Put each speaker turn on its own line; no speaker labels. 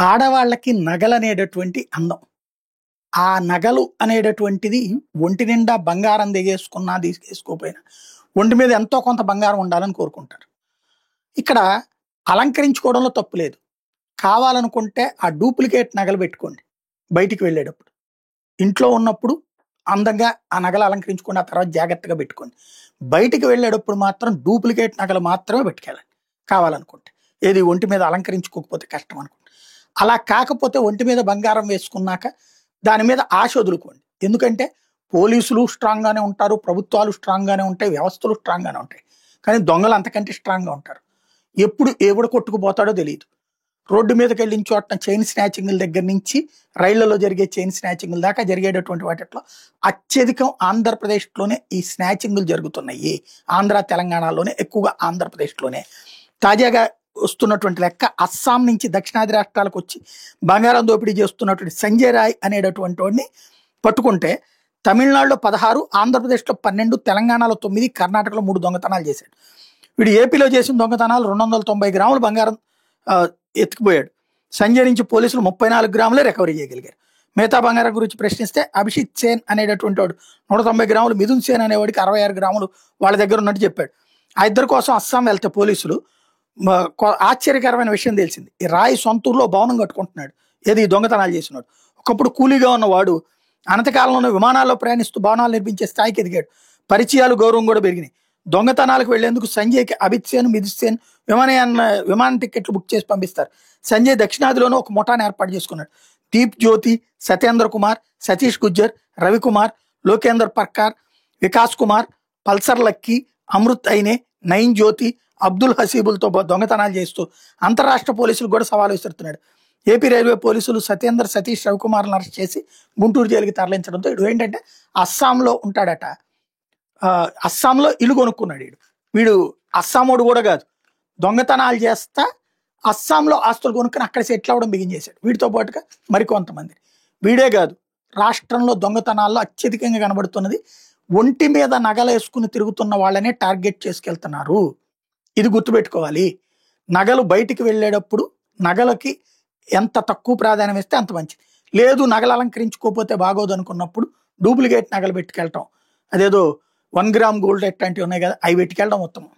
ఆడవాళ్ళకి నగలనేటటువంటి అందం. ఆ నగలు అనేటటువంటిది ఒంటి నిండా బంగారం దిగేసుకున్నా, తీసేసుకోపోయినా ఒంటి మీద ఎంతో కొంత బంగారం ఉండాలని కోరుకుంటారు. ఇక్కడ అలంకరించుకోవడంలో తప్పు లేదు. కావాలనుకుంటే ఆ డూప్లికేట్ నగలు పెట్టుకోండి బయటికి వెళ్ళేటప్పుడు. ఇంట్లో ఉన్నప్పుడు అందంగా ఆ నగలు అలంకరించుకోండి, ఆ తర్వాత జాగ్రత్తగా పెట్టుకోండి. బయటికి వెళ్ళేటప్పుడు మాత్రం డూప్లికేట్ నగలు మాత్రమే పెట్టుకెళ్ళండి కావాలనుకుంటే. ఏది ఒంటి మీద అలంకరించుకోకపోతే కష్టం అనుకుంటే. అలా కాకపోతే ఒంటి మీద బంగారం వేసుకున్నాక దాని మీద ఆశ వదులుకోండి. ఎందుకంటే పోలీసులు స్ట్రాంగ్గానే ఉంటారు, ప్రభుత్వాలు స్ట్రాంగ్గానే ఉంటాయి, వ్యవస్థలు స్ట్రాంగ్గానే ఉంటాయి. కానీ దొంగలు అంతకంటే స్ట్రాంగ్గా ఉంటారు. ఎప్పుడు ఎవడు కొట్టుకుపోతాడో తెలియదు. రోడ్డు మీదకి వెళ్ళిన చోట చైన్ స్నాచింగ్ల దగ్గర నుంచి రైళ్లలో జరిగే చైన్ స్నాచింగ్ల దాకా జరిగేటటువంటి వాటిలో అత్యధికం ఆంధ్రప్రదేశ్లోనే ఈ స్నాచింగ్లు జరుగుతున్నాయి. ఆంధ్ర తెలంగాణలోనే ఎక్కువగా ఆంధ్రప్రదేశ్లోనే. తాజాగా వస్తున్నటువంటి లెక్క అస్సాం నుంచి దక్షిణాది రాష్ట్రాలకు వచ్చి బంగారం దోపిడీ చేస్తున్నటువంటి సంజయ్ రాయ్ అనేటటువంటి వాడిని పట్టుకుంటే తమిళనాడులో 16, ఆంధ్రప్రదేశ్లో 12, తెలంగాణలో 9, కర్ణాటకలో 3 దొంగతనాలు చేశాడు. వీడు ఏపీలో చేసిన దొంగతనాలు 290 గ్రాముల బంగారం ఎత్తుకుపోయాడు. సంజయ్ నుంచి పోలీసులు 34 గ్రాములే రికవరీ చేయగలిగారు. మిగతా బంగారం గురించి ప్రశ్నిస్తే అభిషిత్ సేన్ అనేటటువంటి వాడు 190 గ్రాములు, మిథున్ సేన్ అనేవాడికి 66 గ్రాములు వాళ్ళ దగ్గర ఉన్నట్టు చెప్పాడు. ఆ ఇద్దరి కోసం అస్సాం వెళ్తే పోలీసులు ఆశ్చర్యకరమైన విషయం తెలిసింది. ఈ రాయి సొంతూరులో భవనం కట్టుకుంటున్నాడు. ఏది దొంగతనాలు చేసినాడు. ఒకప్పుడు కూలీగా ఉన్నవాడు అనతికాలంలోనే విమానాల్లో ప్రయాణిస్తూ భవనాలు నిర్మించే స్థాయికి ఎదిగాడు. పరిచయాలు, గౌరవం కూడా పెరిగినాయి. దొంగతనాలకు వెళ్లేందుకు సంజయ్కి అభిత్ సేన్, మిథున్ సేన్ విమాన టికెట్లు బుక్ చేసి పంపిస్తారు. సంజయ్ దక్షిణాదిలోనూ ఒక ముఠాను ఏర్పాటు చేసుకున్నాడు. దీప్ జ్యోతి, సత్యేంద్ర కుమార్, సతీష్ గుజ్జర్, రవికుమార్, లోకేందర్ పర్కార్, వికాస్ కుమార్, పల్సర్ లక్కీ, అమృత్ అయినే, నయీన్ జ్యోతి, అబ్దుల్ హసీబులతో దొంగతనాలు చేస్తూ అంతరాష్ట్ర పోలీసులు కూడా సవాలు విసురుతున్నాడు. ఏపీ రైల్వే పోలీసులు సత్యేందర్, సతీష్, రవికుమార్లను అరెస్ట్ చేసి గుంటూరు జైలుకి తరలించడంతో వీడు ఏంటంటే అస్సాంలో ఉంటాడట. అస్సాంలో ఇల్లు కొనుక్కున్నాడు. వీడు అస్సామోడు కూడా కాదు, దొంగతనాలు చేస్తా అస్సాంలో ఆస్తులు కొనుక్కుని అక్కడ సెటిల్ అవ్వడం బిగించేశాడు. వీటితో పాటుగా మరికొంతమంది. వీడే కాదు, రాష్ట్రంలో దొంగతనాల్లో అత్యధికంగా కనబడుతున్నది ఒంటి మీద నగలేసుకుని తిరుగుతున్న వాళ్ళనే టార్గెట్ చేసుకెళ్తున్నారు. ఇది గుర్తుపెట్టుకోవాలి. నగలు బయటికి వెళ్ళేటప్పుడు నగలకి ఎంత తక్కువ ప్రాధాన్యం ఇస్తే అంత మంచిది. లేదు, నగలు అలంకరించుకోకపోతే బాగోదు అనుకున్నప్పుడు డూప్లికేట్ నగలు పెట్టుకెళ్ళటం, అదేదో 1 గ్రామ్ గోల్డ్ అట్లాంటివి ఉన్నాయి కదా, అవి పెట్టుకెళ్ళడం ఉత్తమం.